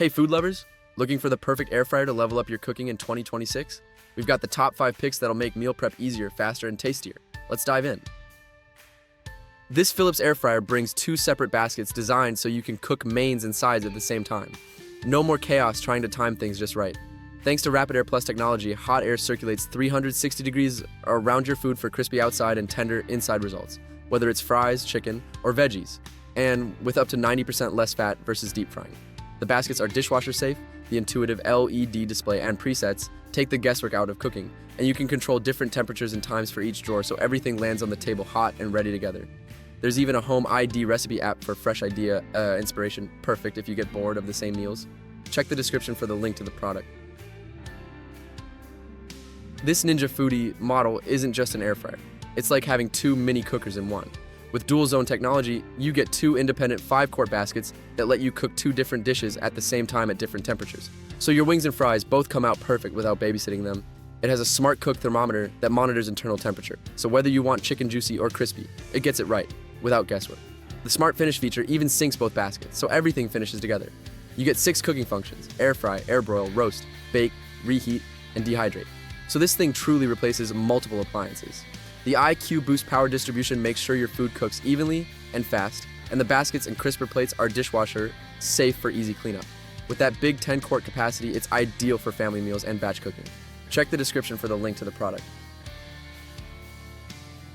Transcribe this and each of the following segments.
Hey food lovers, looking for the perfect air fryer to level up your cooking in 2026? We've got the top 5 picks that'll make meal prep easier, faster, and tastier. Let's dive in. This Philips air fryer brings 2 separate baskets designed so you can cook mains and sides at the same time. No more chaos trying to time things just right. Thanks to Rapid Air Plus technology, hot air circulates 360 degrees around your food for crispy outside and tender inside results, whether it's fries, chicken, or veggies, and with up to 90% less fat versus deep frying. The baskets are dishwasher safe, the intuitive LED display and presets take the guesswork out of cooking, and you can control different temperatures and times for each drawer so everything lands on the table hot and ready together. There's even a home ID recipe app for fresh idea inspiration, perfect if you get bored of the same meals. Check the description for the link to the product. This Ninja Foodi model isn't just an air fryer. It's like having 2 mini cookers in one. With dual zone technology, you get 2 independent 5-quart baskets that let you cook 2 different dishes at the same time at different temperatures. So your wings and fries both come out perfect without babysitting them. It has a smart cook thermometer that monitors internal temperature, so whether you want chicken juicy or crispy, it gets it right, without guesswork. The Smart Finish feature even syncs both baskets, so everything finishes together. You get 6 cooking functions: air fry, air broil, roast, bake, reheat, and dehydrate. So this thing truly replaces multiple appliances. The IQ Boost power distribution makes sure your food cooks evenly and fast, and the baskets and crisper plates are dishwasher safe for easy cleanup. With that big 10-quart capacity, it's ideal for family meals and batch cooking. Check the description for the link to the product.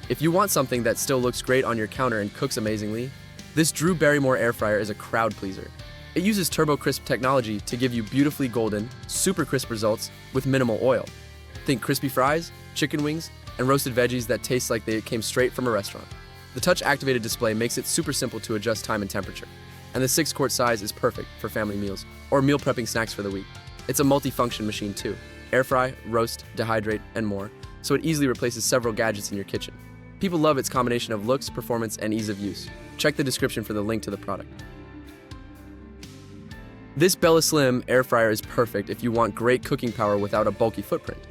If you want something that still looks great on your counter and cooks amazingly, this Barrymore air fryer is a crowd pleaser. It uses Turbo Crisp technology to give you beautifully golden, super crisp results with minimal oil. Think crispy fries, chicken wings, and roasted veggies that taste like they came straight from a restaurant. The touch-activated display makes it super simple to adjust time and temperature, and the 6-quart size is perfect for family meals or meal prepping snacks for the week. It's a multi-function machine too: air fry, roast, dehydrate, and more, so it easily replaces several gadgets in your kitchen. People love its combination of looks, performance, and ease of use. Check the description for the link to the product. This Bella Slim air fryer is perfect if you want great cooking power without a bulky footprint.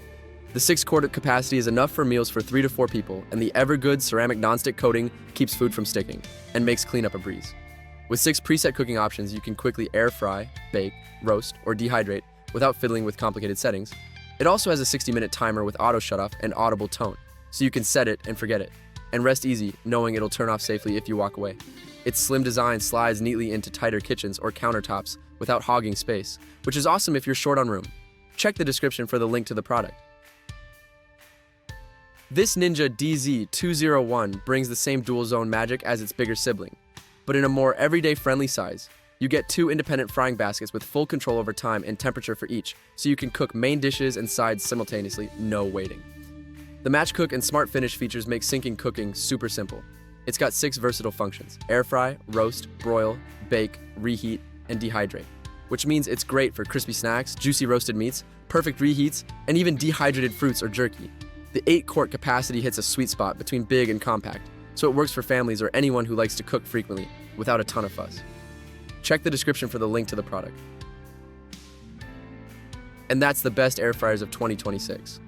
The 6-quart capacity is enough for meals for 3 to 4 people, and the ever-good ceramic nonstick coating keeps food from sticking and makes cleanup a breeze. With 6 preset cooking options, you can quickly air fry, bake, roast, or dehydrate without fiddling with complicated settings. It also has a 60-minute timer with auto shutoff and audible tone, so you can set it and forget it, and rest easy knowing it'll turn off safely if you walk away. Its slim design slides neatly into tighter kitchens or countertops without hogging space, which is awesome if you're short on room. Check the description for the link to the product. This Ninja DZ201 brings the same dual zone magic as its bigger sibling, but in a more everyday friendly size. You get 2 independent frying baskets with full control over time and temperature for each, so you can cook main dishes and sides simultaneously, no waiting. The Match Cook and Smart Finish features make syncing cooking super simple. It's got 6 versatile functions: air fry, roast, broil, bake, reheat, and dehydrate, which means it's great for crispy snacks, juicy roasted meats, perfect reheats, and even dehydrated fruits or jerky. The 8-quart capacity hits a sweet spot between big and compact, so it works for families or anyone who likes to cook frequently without a ton of fuss. Check the description for the link to the product. And that's the best air fryers of 2026.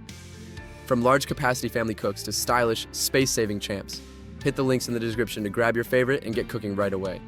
From large capacity family cooks to stylish, space-saving champs, hit the links in the description to grab your favorite and get cooking right away.